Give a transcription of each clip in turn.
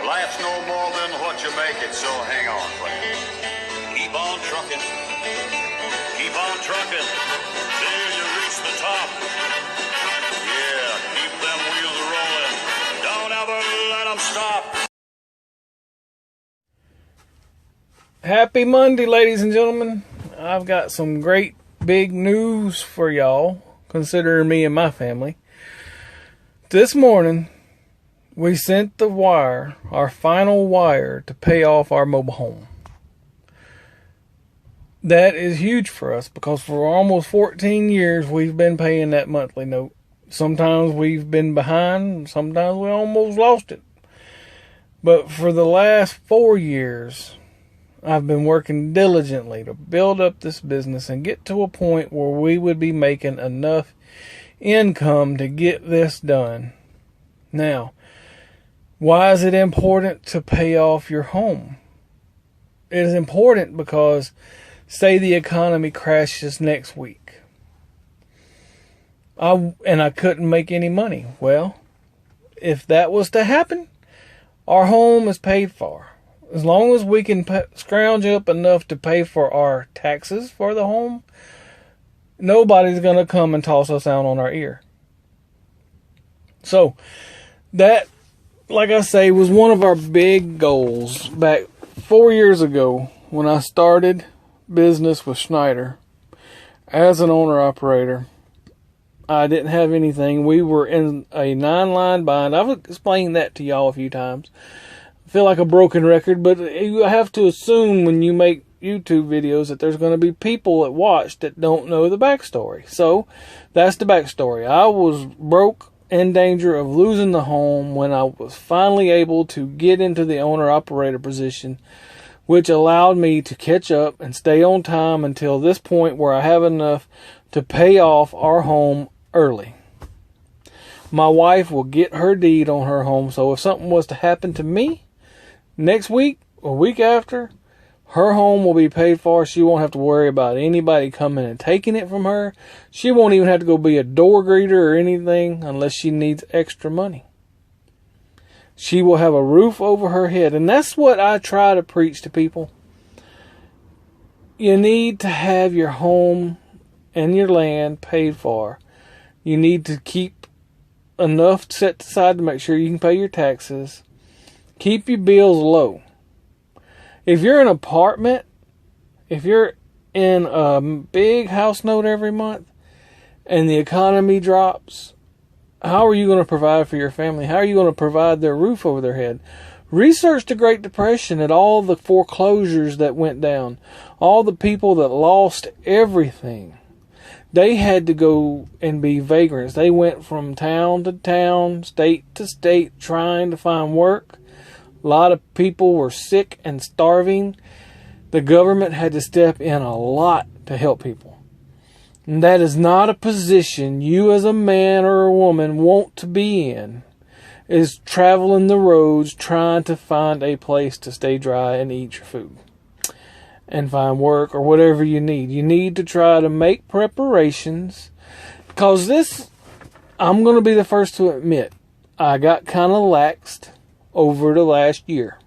Life's no more than what you make it, so hang on, friend. Keep on trucking. Keep on trucking till you reach the top. Yeah, keep them wheels rolling. Don't ever let them stop. Happy Monday, ladies and gentlemen. I've got some great big news for y'all, considering me and my family. This morning, we sent the wire, our final wire, to pay off our mobile home. That is huge for us because for almost 14 years, we've been paying that monthly note. Sometimes we've been behind, sometimes we almost lost it. But for the last 4 years, I've been working diligently to build up this business and get to a point where we would be making enough income to get this done. Now, why is it important to pay off your home? It is important because, say the economy crashes next week, I couldn't make any money. Well, if that was to happen, our home is paid for. As long as we can scrounge up enough to pay for our taxes for the home, nobody's going to come and toss us out on our ear. So, that, like I say, was one of our big goals back 4 years ago when I started business with Schneider as an owner-operator. I didn't have anything. We were in a 9-line bind. I've explained that to y'all a few times. I feel like a broken record, but you have to assume when you make YouTube videos that there's going to be people that watch that don't know the backstory. So, that's the backstory. I was broke, in danger of losing the home, when I was finally able to get into the owner-operator position, which allowed me to catch up and stay on time until this point where I have enough to pay off our home early. My wife will get her deed on her home, so if something was to happen to me next week or week after, her home will be paid for. She won't have to worry about anybody coming and taking it from her. She won't even have to go be a door greeter or anything unless she needs extra money. She will have a roof over her head. And that's what I try to preach to people. You need to have your home and your land paid for. You need to keep enough set aside to make sure you can pay your taxes. Keep your bills low. If you're in an apartment, if you're in a big house note every month and the economy drops, how are you going to provide for your family? How are you going to provide their roof over their head? Research the Great Depression and all the foreclosures that went down. All the people that lost everything. They had to go and be vagrants. They went from town to town, state to state, trying to find work. A lot of people were sick and starving. The government had to step in a lot to help people. And that is not a position you as a man or a woman want to be in, is traveling the roads trying to find a place to stay dry and eat your food and find work or whatever you need. You need to try to make preparations, because this, I'm going to be the first to admit, I got kind of laxed over the last year.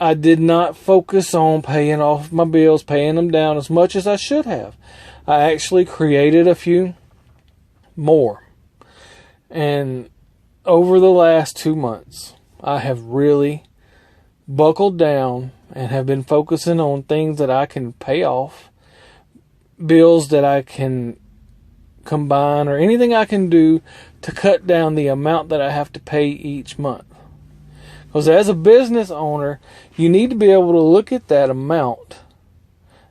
I did not focus on paying off my bills, paying them down as much as I should have. I actually created a few more. And over the last 2 months, I have really buckled down and have been focusing on things that I can pay off, bills that I can combine, or anything I can do to cut down the amount that I have to pay each month. Because as a business owner, you need to be able to look at that amount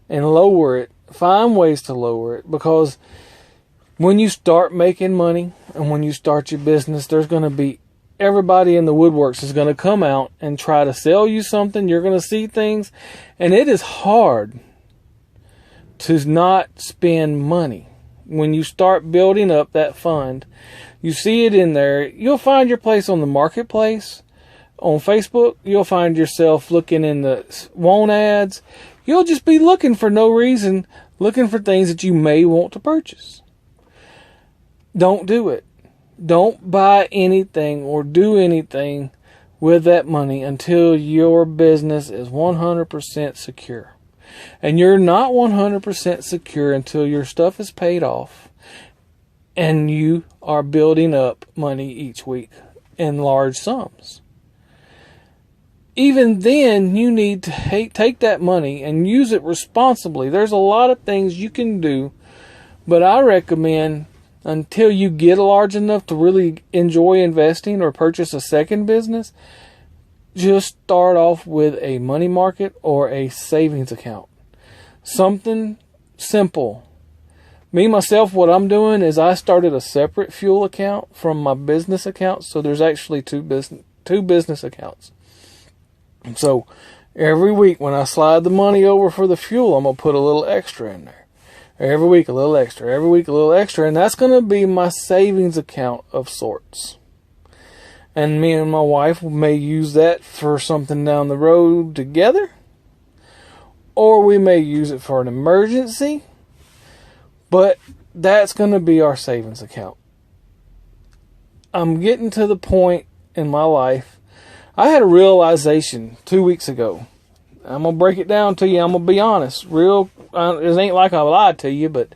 and lower it, find ways to lower it. Because when you start making money and when you start your business, there's going to be everybody in the woodworks is going to come out and try to sell you something. You're going to see things, and it is hard to not spend money. When you start building up that fund, you see it in there. You'll find your place on the marketplace. On Facebook, you'll find yourself looking in the want ads. You'll just be looking for no reason, looking for things that you may want to purchase. Don't do it. Don't buy anything or do anything with that money until your business is 100% secure. And you're not 100% secure until your stuff is paid off and you are building up money each week in large sums. Even then, you need to take that money and use it responsibly. There's a lot of things you can do, but I recommend until you get large enough to really enjoy investing or purchase a second business, just start off with a money market or a savings account. Something simple. Me, myself, what I'm doing is I started a separate fuel account from my business account, so there's actually two business accounts. So every week when I slide the money over for the fuel, I'm going to put a little extra in there. Every week a little extra, every week a little extra, and that's going to be my savings account of sorts. And me and my wife may use that for something down the road together, or we may use it for an emergency, but that's going to be our savings account. I'm getting to the point in my life. I had a realization 2 weeks ago. I'm going to break it down to you. I'm going to be honest. It ain't like I lied to you, but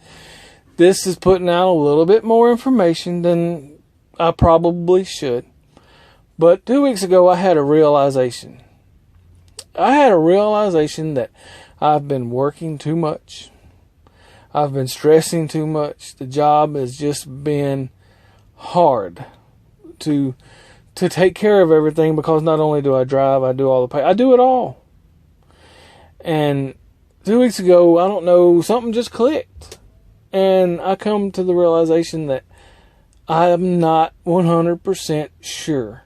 this is putting out a little bit more information than I probably should. But 2 weeks ago, I had a realization. I had a realization that I've been working too much. I've been stressing too much. The job has just been hard to take care of everything, because not only do I drive, I do all the pay. I do it all. And 2 weeks ago, I don't know, something just clicked. And I come to the realization that I'm not 100% sure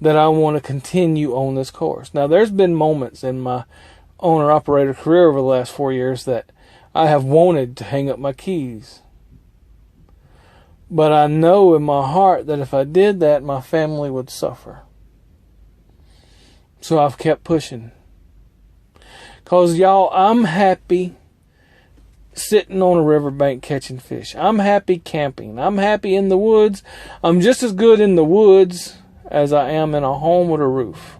that I want to continue on this course. Now, there's been moments in my owner-operator career over the last 4 years that I have wanted to hang up my keys. But I know in my heart that if I did that, my family would suffer. So I've kept pushing. Because, y'all, I'm happy sitting on a riverbank catching fish. I'm happy camping. I'm happy in the woods. I'm just as good in the woods as I am in a home with a roof.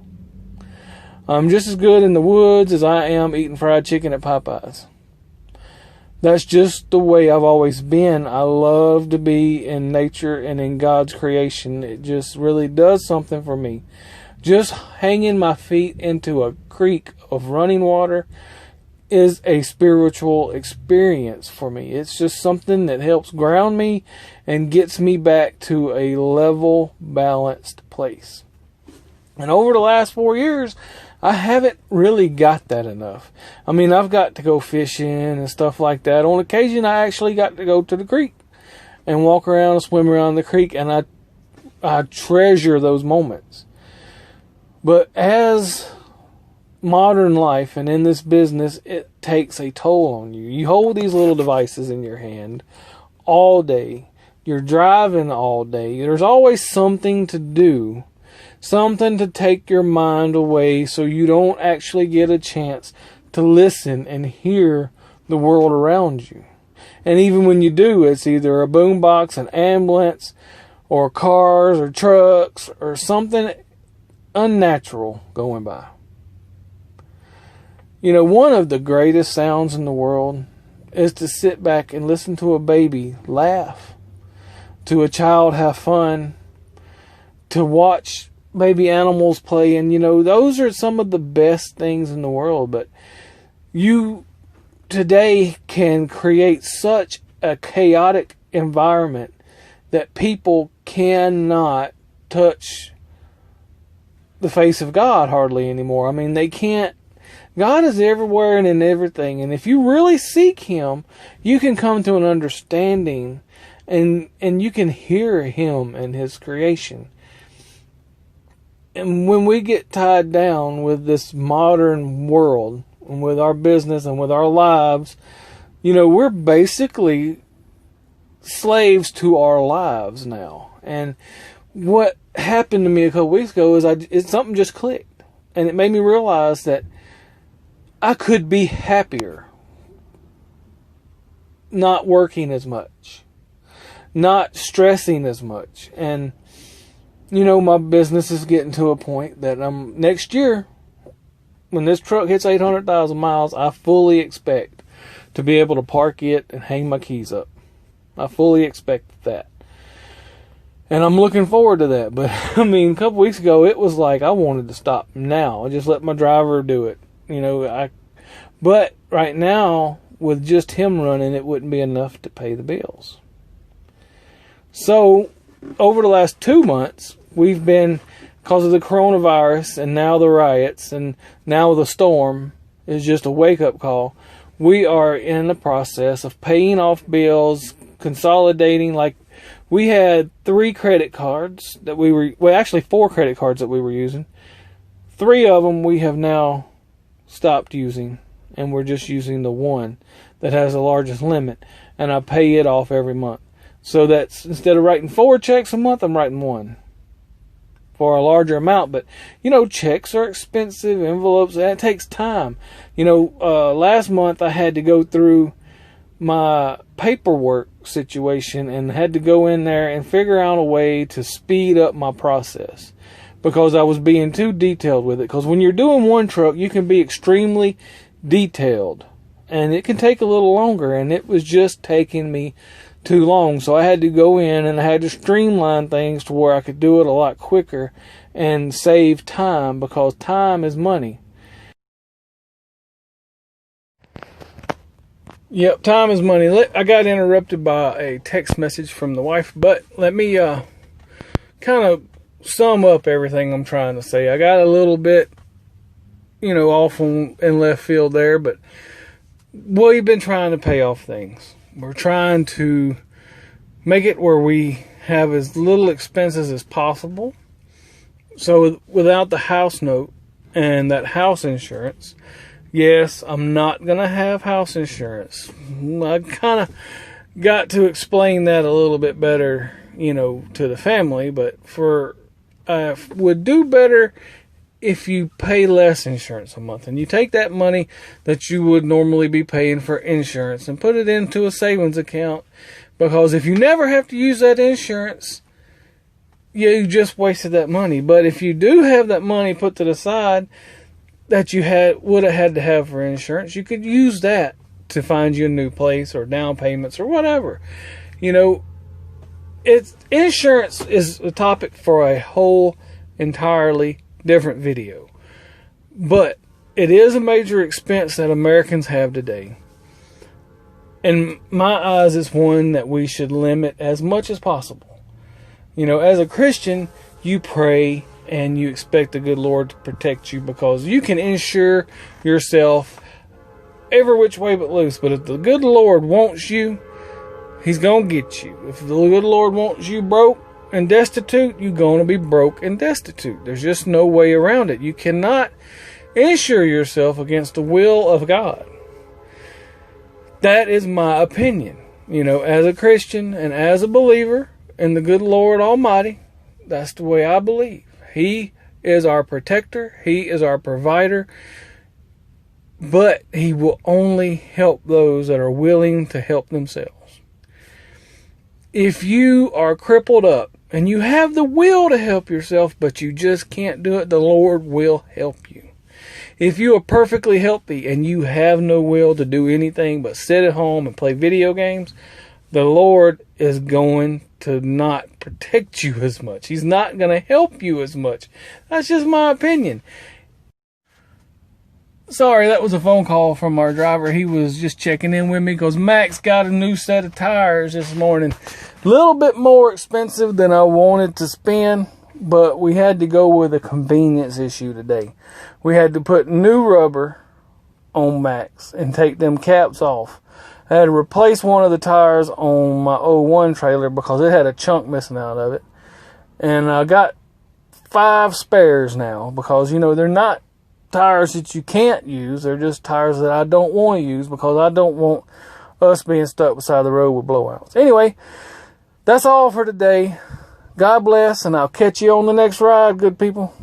I'm just as good in the woods as I am eating fried chicken at Popeyes. That's just the way I've always been. I love to be in nature and in God's creation. It just really does something for me. Just hanging my feet into a creek of running water is a spiritual experience for me. It's just something that helps ground me and gets me back to a level, balanced place. And over the last 4 years, I haven't really got that enough. I mean, I've got to go fishing and stuff like that. On occasion, I actually got to go to the creek and walk around and swim around the creek, and I treasure those moments. But as modern life and in this business, it takes a toll on you. You hold these little devices in your hand all day. You're driving all day. There's always something to do. Something to take your mind away so you don't actually get a chance to listen and hear the world around you. And even when you do, it's either a boombox, an ambulance, or cars or trucks or something unnatural going by. You know, one of the greatest sounds in the world is to sit back and listen to a baby laugh, to a child have fun, to watch baby animals play. And, you know, those are some of the best things in the world. But you today can create such a chaotic environment that people cannot touch the face of God hardly anymore. I mean, they can't. God is everywhere and in everything. And if you really seek Him, you can come to an understanding and you can hear Him and His creation. And when we get tied down with this modern world and with our business and with our lives, you know, we're basically slaves to our lives now. And what happened to me a couple weeks ago is something just clicked. And it made me realize that I could be happier not working as much, not stressing as much. And my business is getting to a point that next year, when this truck hits 800,000 miles, I fully expect to be able to park it and hang my keys up. I fully expect that. And I'm looking forward to that. But, a couple weeks ago, it was like I wanted to stop now. I just let my driver do it. But right now, with just him running, it wouldn't be enough to pay the bills. So, over the last 2 months, we've been, because of the coronavirus and now the riots and now the storm is just a wake-up call, we are in the process of paying off bills, consolidating. Like, we had 3 credit cards that actually 4 credit cards that we were using. 3 of them we have now stopped using, and we're just using the one that has the largest limit, and I pay it off every month. So that's, instead of writing 4 checks a month, I'm writing 1 for a larger amount. But, checks are expensive, envelopes, that takes time. Last month I had to go through my paperwork situation and had to go in there and figure out a way to speed up my process because I was being too detailed with it. Because when you're doing one truck, you can be extremely detailed, and it can take a little longer, and it was just taking me too long. So I had to go in and I had to streamline things to where I could do it a lot quicker and save time, because time is money. Yep, time is money. I got interrupted by a text message from the wife, but let me kind of sum up everything I'm trying to say. I got a little bit, off in left field there, but we've been trying to pay off things. We're trying to make it where we have as little expenses as possible. So without the house note and that house insurance, yes, I'm not going to have house insurance. I kind of got to explain that a little bit better, to the family, but would do better if you pay less insurance a month, and you take that money that you would normally be paying for insurance and put it into a savings account, because if you never have to use that insurance, you just wasted that money. But if you do have that money put to the side that you would have had to have for insurance, you could use that to find you a new place or down payments or whatever. Insurance is a topic for a whole entirely different video, but it is a major expense that Americans have today. In my eyes, it's one that we should limit as much as possible. As a Christian, you pray and you expect the good Lord to protect you, because you can insure yourself every which way but loose. But if the good Lord wants you, He's going to get you. If the good Lord wants you broke and destitute, you're going to be broke and destitute. There's just no way around it. You cannot insure yourself against the will of God. That is my opinion. As a Christian and as a believer in the good Lord Almighty, that's the way I believe. He is our protector. He is our provider. But He will only help those that are willing to help themselves. If you are crippled up and you have the will to help yourself, but you just can't do it, the Lord will help you. If you are perfectly healthy and you have no will to do anything but sit at home and play video games, the Lord is going to not protect you as much. He's not going to help you as much. That's just my opinion. Sorry, that was a phone call from our driver. He was just checking in with me because Max got a new set of tires this morning. A little bit more expensive than I wanted to spend, but we had to go with a convenience issue today. We had to put new rubber on Max and take them caps off. I had to replace one of the tires on my 01 trailer because it had a chunk missing out of it. And I got 5 spares now because, they're not tires that you can't use. They're just tires that I don't want to use because I don't want us being stuck beside the road with blowouts. Anyway, that's all for today. God bless, and I'll catch you on the next ride, good people.